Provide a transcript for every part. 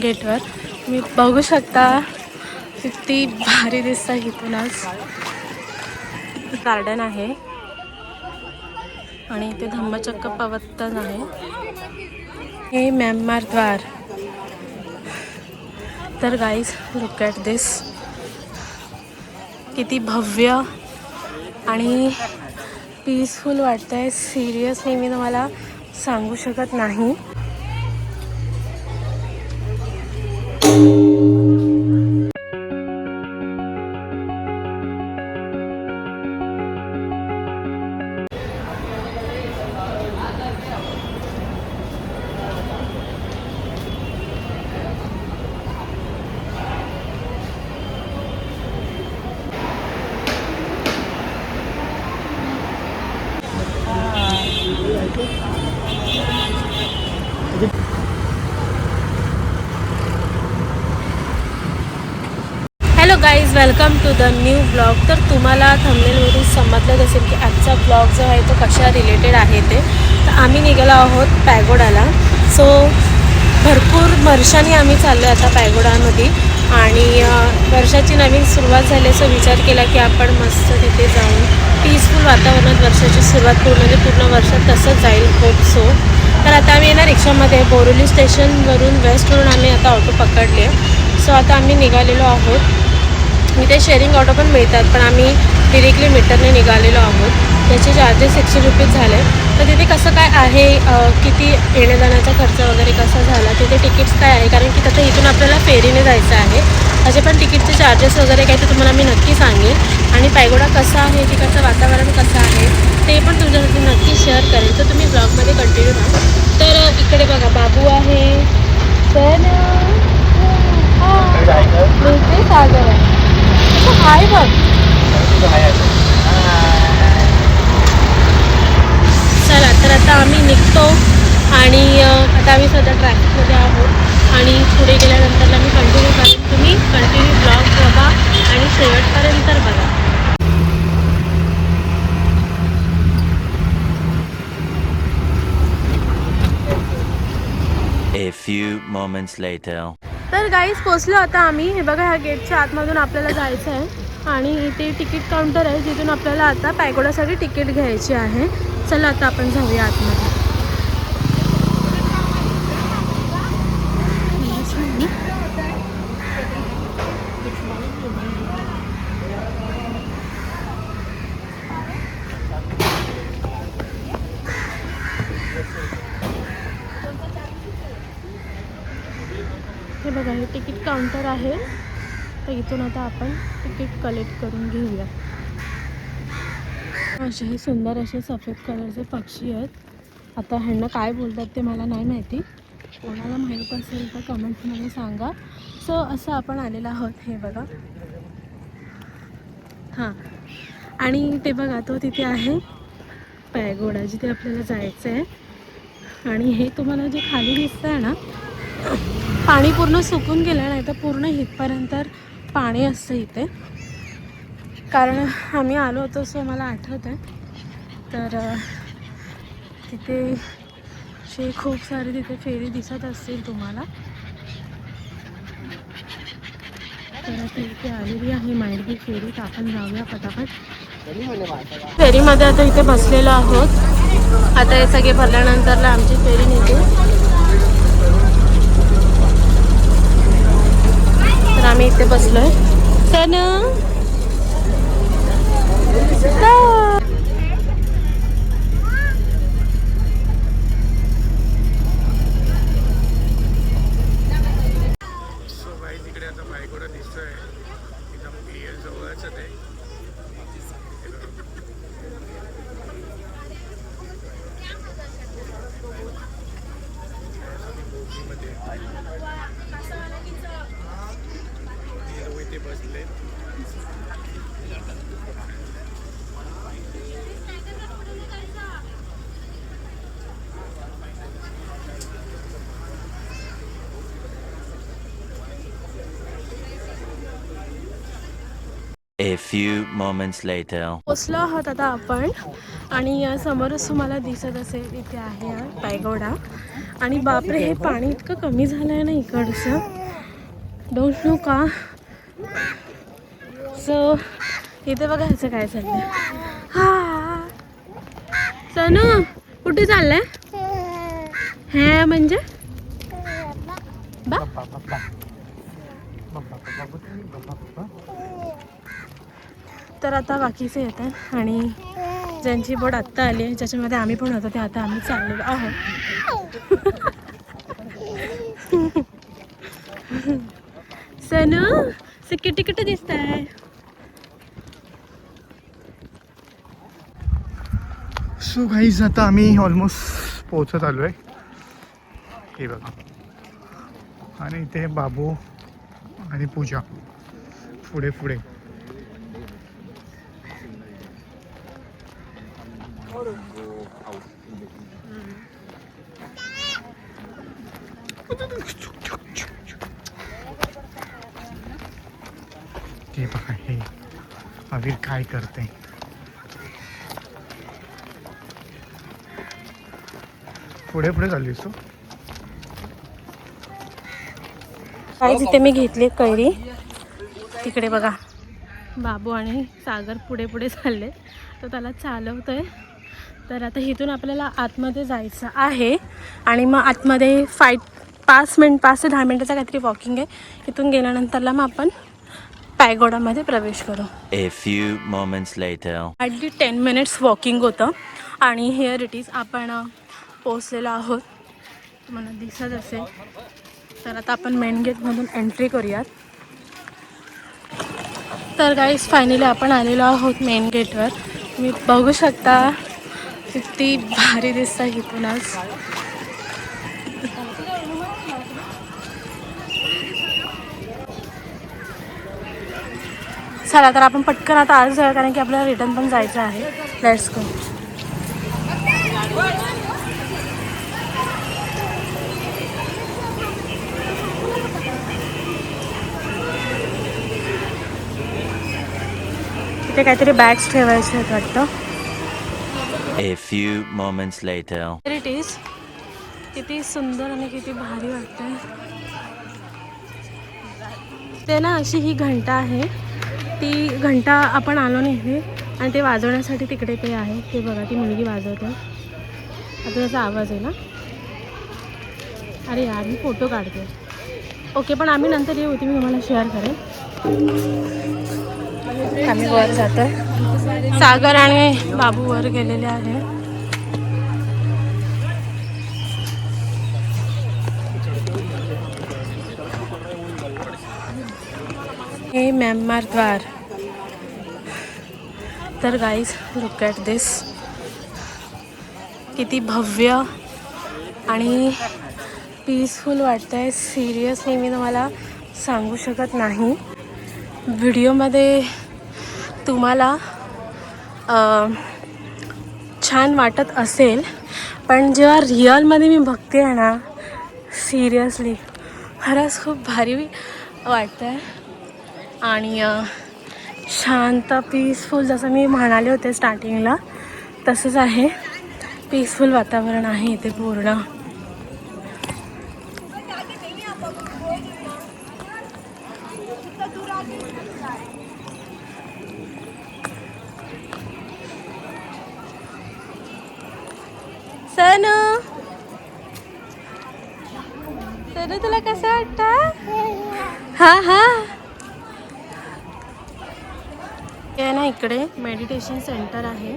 गेटवर मी बघू शकता किती भारी दिसतं इथूनच. गार्डन आहे आणि इथे धम्मचक्र प्रवर्तन आहे. हे म्यानमार द्वार. तर गाईज लुक ॲट दिस. किती भव्य आणि पीसफुल वाटतंय. सिरियसली मी तुम्हाला सांगू शकत नाही. Hello guys, welcome to the new blog. तर तुम्हाला थंबनेलवरून समजलंच असेल की आजचा ब्लॉग जो आहे तो कशा रिलेटेड आहे ते. तर आम्ही निघालो आहोत पॅगोडाला. सो भरपूर वर्षांनी आम्ही चाललो आहे आता पॅगोडामध्ये आणि वर्षाची नवीन सुरुवात झाली. सो विचार केला की आपण मस्त तिथे जाऊन पीसफुल वातावरणात वर्षाची सुरुवात करू, म्हणजे पूर्ण वर्षात तसंच जाईल. Hope so. तर आता आम्ही ना रिक्षामध्ये बोरिवली स्टेशनवरून वेस्टवरून आम्ही आता ऑटो पकडले. सो आता आम्ही निघालेलो आहोत. इथे शेअरिंग ऑटो पण मिळतात, पण आम्ही डिरेक्टली मीटरने निघालेलो आहोत. त्याचे चार्जेस 100 रुपीज झाले. तर तिथे कसं काय आहे, किती येण्याजाण्याचा खर्च वगैरे कसा झाला, तिथे तिकीट्स काय आहे, कारण की तिथे इथून आपल्याला फेरीने जायचं आहे. असे पण तिकीटचे चार्जेस वगैरे काय ते तुम्हाला मी नक्की सांगेन. आणि पॅगोडा कसा आहे, तिकडचं वातावरण कसं आहे ते पण तुमच्यासाठी नक्की शेअर करेन. तर तुम्ही ब्लॉगमध्ये कंटिन्यू राहा. तर इकडे बघा बाबू आहे, तर सागर आहे. हाय बघ. चला तर आता आम्ही निघतो आणि आता आम्ही सध्या ट्रॅफिकमध्ये आहोत आणि पुढे गेल्यानंतर मी कंटिन्यू करेन. तुम्ही कंटिन्यू ब्लॉग बघा आणि शेवटपर्यंत बघा. A few moments later. तर गाईज पोचलो आता आम्ही. हे बघा, ह्या गेटच्या आतमधून आपल्याला जायचं आहे आणि इथे तिकीट काउंटर आहे जिथून आपल्याला आता पॅगोडासाठी तिकीट घ्यायची आहे. चला आता आपण जाऊया आतमध्ये. हे बघा, हे तिकीट काउंटर आहे. तर इथून आता आपण तिकीट कलेक्ट करून घेऊया. असे हे सुंदर असे सफेद कलरचे पक्षी आहेत. आता ह्यांना काय बोलतात ते मला नाही माहिती. कोणाला माहीत असेल तर कमेंटमध्ये सांगा. सो असं आपण आलेलं आहोत. हे बघा. हां, आणि ते बघा तो तिथे आहे पॅगोडा जिथे आपल्याला जायचं आहे. आणि हे तुम्हाला जे खाली दिसतं आहे ना, पाणी पूर्ण सुकून गेलं, नाही तर पूर्ण इथपर्यंत पाणी असतं इथे. कारण आम्ही आलो होतो सो मला आठवत आहे. तर तिथे खूप सारे तिथे फेरी दिसत असतील तुम्हाला. तर तिथे आलेली आहे माइंडबी फेरी. तर आपण जाऊया पटापट फेरीमध्ये. आता इथे बसलेलो आहोत. आता हे सगळे भरल्यानंतरला आमची फेरी निघेल. तर आम्ही इथे बसलोय. तर तिकडे आता पॅगोडा दिसतोय एकदम क्लिअर जवळच आहे. ते बसले. A few moments later. पोचलो आहोत आता आपण आणि समोरच तुम्हाला दिसत असेल इथे आहे पॅगोडा. आणि बापरे हे पाणी इतकं कमी झालं आहे ना इकडचं, डोंट नो का. सो इथे बघा ह्याचं काय चाललंय. हा सनू कुठे चाललंय? हे म्हणजे बा तर आता बाकीचे येतात आणि ज्यांची बोट आत्ता आली आहे, ज्याच्यामध्ये आम्ही पण होतो, ते आता आम्ही चाललेलो आहोत. सनू से किती किती दिसत आहे. सो गाईज आता आम्ही ऑलमोस्ट पोहोचत आलो आहे. हे बघा, आणि इथे बाबू आणि पूजा पुढे पुढे. हे बघा, हे अवीर काय करते. पुढे पुढे चाललीस तू. काय जिथे मी घेतली कैरी तिकडे बघा बाबू आणि सागर पुढे पुढे चालले, तो त्याला चालवतोय. तर आता इथून आपल्याला आतमध्ये जायचं आहे आणि मग आतमध्ये 5 ते 10 मिनिटाचं काहीतरी वॉकिंग आहे. इथून गेल्यानंतरला मग आपण पॅगोडामध्ये प्रवेश करू. A few moments later. Hardly 10 minutes walking होतं आणि हिअर इट इज आपण पोचलेलो आहोत. तुम्हाला दिसत असेल. तर आता आपण मेन गेटमधून एंट्री करूयात. तर गाईज फायनली आपण आलेलो आहोत मेन गेटवर. तुम्ही बघू शकता किती भारी दिसतं इथूनच. चला तर आपण पटकन आता आज जाऊया, कारण की आपल्याला रिटर्न पण जायचं आहे. Let's go. इथे काहीतरी बॅग्स ठेवायचे आहेत वाटतं. A few moments later. It is किती सुंदर आणि किती भारी वाटतंय. ते ना अशी ही घंटा आहे, ती घंटा आपण आलो नाही आणि ते वाजवण्यासाठी तिकडे ते आहे. ते बघा ती मुलगी वाजवते. आता त्याचा आवाज आहे ना. अरे यार मी फोटो काढते. ओके, पण आम्ही नंतर येऊ, ती मी तुम्हाला शेअर करेन. आम्ही वर जातो. सागर आणि बाबू वर गेलेले आहे. हे म्यानमार द्वार. तर गाईज लुक ॲट दिस. किती भव्य आणि पीसफुल वाटतं आहे. सिरियसली मी तुम्हाला सांगू शकत नाही. व्हिडिओमध्ये तुम्हाला छान वाटत असेल, पण जेव्हा रिअलमध्ये मी बघते आहे ना, सिरियसली खरंच खूप भारी वाटतं आहे. आणि शांत पीसफुल, जसं मी म्हणाले होते स्टार्टिंगला तसंच आहे. पीसफुल वातावरण आहे इथे पूर्ण. सनू सनू तुला कसं वाटतं? हा हा, हे ना इकडे मेडिटेशन सेंटर आहे,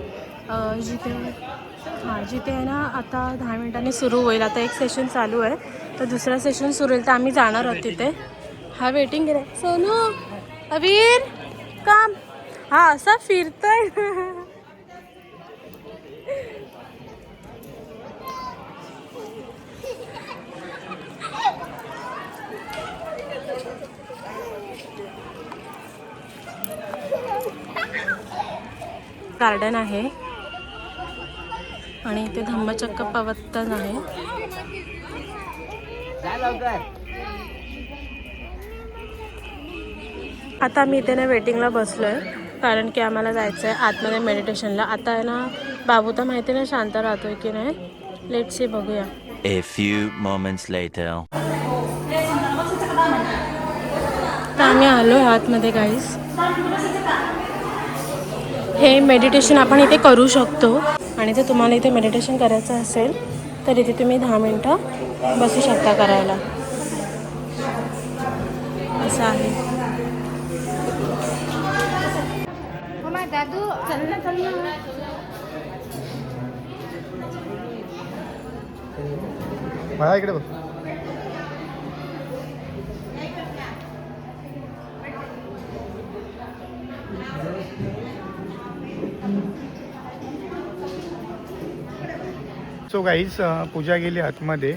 जिथे आहे ना आता 10 मिनिटांनी सुरू होईल. आता एक सेशन चालू आहे, तर दुसरा सेशन सुरू होईल, तर आम्ही जाणार आहोत तिथे. हा वेटिंग आहे. सोनू, अवीर काम. हा असा फिरतोय. गार्डन आहे आणि इथे धम्मचक्क प्रवर्तन आहे. आता आम्ही इथे ना वेटिंगला बसलो आहे, कारण की आम्हाला जायचं आहे आतमध्ये मेडिटेशनला. आता आहे ना बाबू तर माहिती नाही शांत राहतोय की नाही. लेट्स सी, बघूया. A few moments later. तर आम्ही आलो आहे आतमध्ये गाईज. हे मेडिटेशन आपण इथे करू शकतो आणि जर तुम्हाला इथे मेडिटेशन करायचं असेल तर इथे तुम्ही 10 मिनटं बसू शकता करायला. असं आहे. दादू चल ना. मला इकडे बघ. सो गाईज पूजा गेली आतमध्ये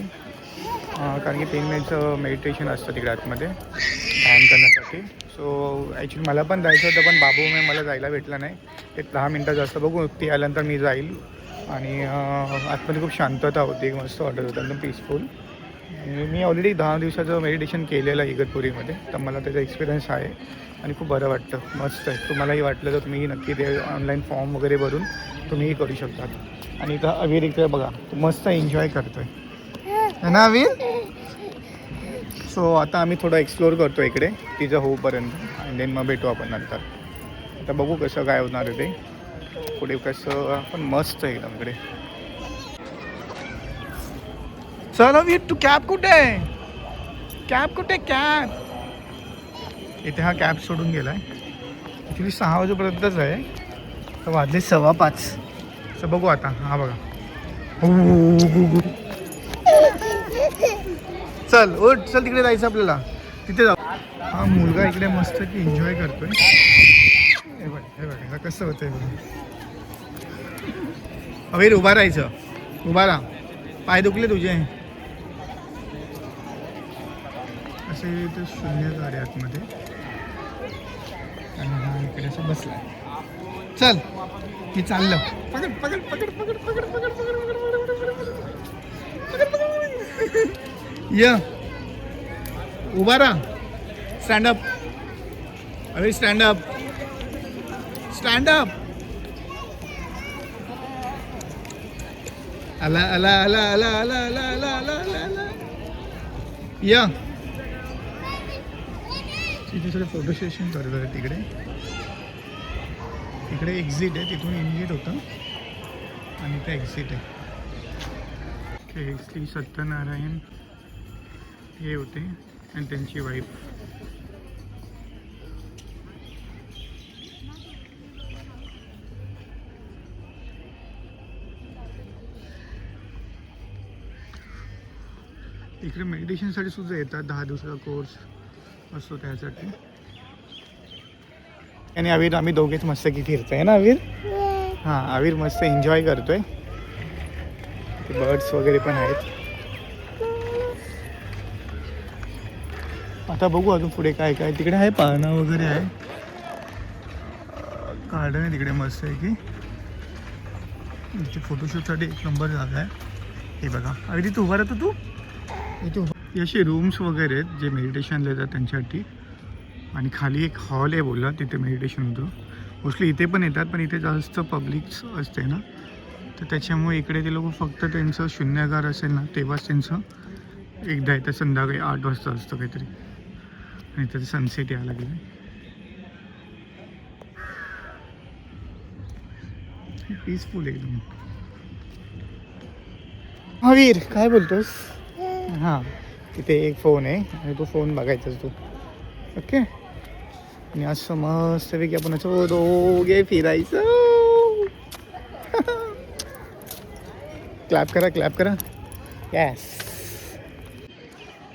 कारण की 3 मिनिटचं मेडिटेशन असतं तिकडे आतमध्ये ध्यान करण्यासाठी. सो ॲक्च्युली मला पण जायचं होतं पण बाबू मला जायला भेटलं नाही. एक 10 मिनटाचं असतं बघू. ती आल्यानंतर मी जाईल. आणि आतमध्ये खूप शांतता होती. मस्त वाटत होतं एकदम पीसफुल. मी ऑलरेडी 10 दिवसाचं मेडिटेशन केलेलं आहे इगतपुरीमध्ये तर मला त्याचा एक्सपिरियन्स आहे आणि खूप बरं वाटतं. मस्त आहे. तुम्हालाही वाटलं तर तुम्ही नक्की ते ऑनलाईन फॉर्म वगैरे भरून तुम्हीही करू शकतात. आणि इथं अवीर इकडे बघा तो मस्त एन्जॉय करतो आहे ना अवीर. सो आता आम्ही थोडं एक्सप्लोअर करतो इकडे तिचं होऊपर्यंत आणि देन मग भेटू आपण नंतर. आता बघू कसं काय होणार आहे ते पुढे कसं. पण मस्त आहे एकदम इकडे. चल अवीर तू कॅब कुठे आहे. कॅब कुठे कॅब. इथे हा कॅब सोडून गेला आहे. ॲक्च्युली 6 वाजेपर्यंतच आहे तर वाजले 5:15. तर बघू आता. हा बघा. चल उठ चल तिकडे जायचं आपल्याला. तिथे जाऊ. हा मुलगा इकडे मस्त की एन्जॉय करतोय. हे बघ कसं होतंय बघ. अवीर उभा राहायचं. उभा राहा. पाय दुखले तुझे. असे ते शून्यकार आहे आतमध्ये आणि हा इकडे असं बसला. चल मी चाललं. पकड पकड पकड पकड पकड पकड पकड. या उभा राहा. स्टँडअप. अरे स्टँडअप स्टँडअप. आला आला आला आला आला आला आला आला आला आला. या तिथे सगळे फोटो सेशन करत आहे तिकडे. इकडे एक्झिट आहे तिथून इनगेट होतं आणि ते एक्झिट आहे. श्री सत्यनारायण हे होते आणि त्यांची वाईफ. इकडे मेडिटेशनसाठी सुद्धा येतात. 10 दिवसाचा कोर्स असतो त्यासाठी. आणि अवीर आम्ही दोघेच मस्त की फिरतोय ना अवीर. हां अवीर मस्त एन्जॉय करतोय. बर्ड्स वगैरे पण आहेत. आता बघू अजून पुढे काय काय. तिकडे आहे पाळणा वगैरे आहे. गार्डन आहे तिकडे मस्त आहे की. इथे फोटोशूटसाठी 1 नंबर जागा आहे. हे बघा अवीर इथे उभा राहतो तू. इथे उभा. असे रूम्स वगैरे आहेत जे मेडिटेशनला येतात त्यांच्यासाठी. आणि खाली एक हॉल आहे बोलला तिथे मेडिटेशन होतं. मोस्टली इथे पण येतात पण इथे जास्त पब्लिक असते ना तर त्याच्यामुळे इकडे ते लोक फक्त त्यांचं शून्यकार असेल ना तेव्हाच त्यांचं एकदा येतं. संध्याकाळी 8 वाजता असतं काहीतरी. आणि त्याचं सनसेट यायला लागलं. पीसफुल एकदम. हा वीर काय बोलतोस. हां तिथे एक फोन आहे आणि तो फोन बघायचाच तू. ओके. आणि असं मस्तपैकी आपण असं दोघे फिरायचं. क्लॅप करा क्लॅप करा. यस.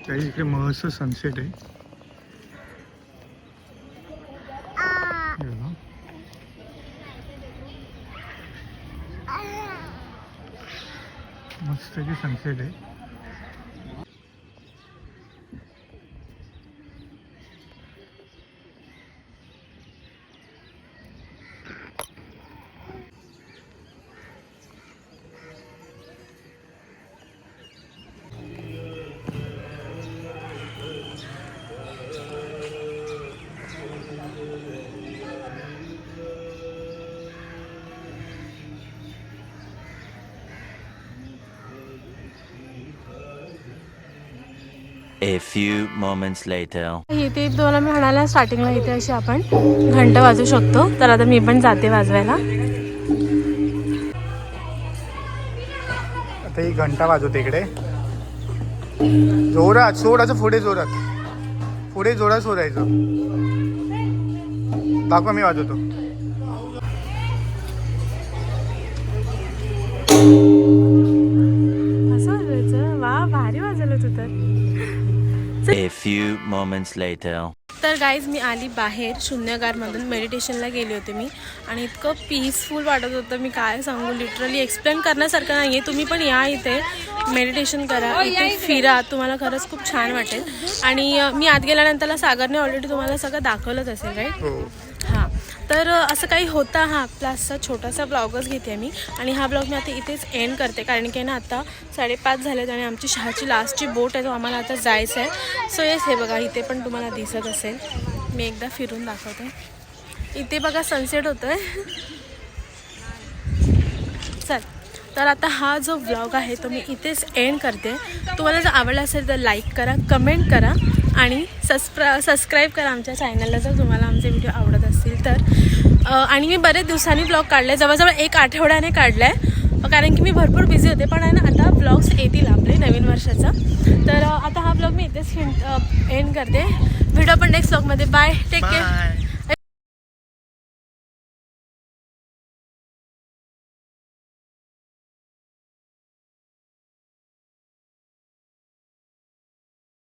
त्या इकडे मस्त सनसेट आहे. मस्त सनसेट आहे. A few moments later. इथे तुम्हाला मी म्हणाला स्टार्टिंगला इथे अशी आपण घंटा वाजवू शकतो. तर आता मी पण जाते वाजवायला. आता ही घंटा वाजवते इकडे. जोरात सोडायचं, पुढे जोरात, पुढे जोरात सोडायचं. दाखवा मी वाजवतो. असं वाजवायचं. वा, भारी वाजवलं तू तर. A few moments later. तर गाईज मी आली बाहेर शून्यगारमधून. मेडिटेशनला गेले होते मी आणि इतकं पीसफुल वाटत होतं, मी काय सांगू. लिटरली एक्सप्लेन करण्यासारखं नाही आहे. तुम्ही पण या इथे, मेडिटेशन करा, इथे फिरा, तुम्हाला खरंच खूप छान वाटेल. आणि मी आत गेल्यानंतर सागरने ऑलरेडी तुम्हाला सगळं दाखवलंच असेल, राईट? हो. हां, तर असं काही होता. हा आपला असा छोटासा ब्लॉगच घेते मी. आणि हा ब्लॉग मी आता इथेच एंड करते, कारण की ना आता 5:30 झालेत आणि आमची शहाची लास्टची बोट आहे, तो आम्हाला आता जायचं आहे. सो येस, हे बघा इथे पण तुम्हाला दिसत असेल. मी एकदा फिरून दाखवते. इथे बघा सनसेट होतो आहे. चल, तर आता हा जो ब्लॉग आहे तो मी इथेच एंड करते. तुम्हाला जर आवडला असेल तर लाईक करा, कमेंट करा आणि सबस्क्राईब करा आमच्या चॅनलला जर तुम्हाला आमचे व्हिडिओ आवडत असतील तर. आणि मी बरेच दिवसांनी ब्लॉग काढले, जवळजवळ 1 आठवड्याने काढला आहे, कारण की मी भरपूर बिझी होते. पण आहे ना, आता ब्लॉग्स येतील आपले नवीन वर्षाचा. तर आता हा ब्लॉग मी इथेच एंड करते. व्हिडिओ पण नेक्स्ट ब्लॉगमध्ये. Bye, take care.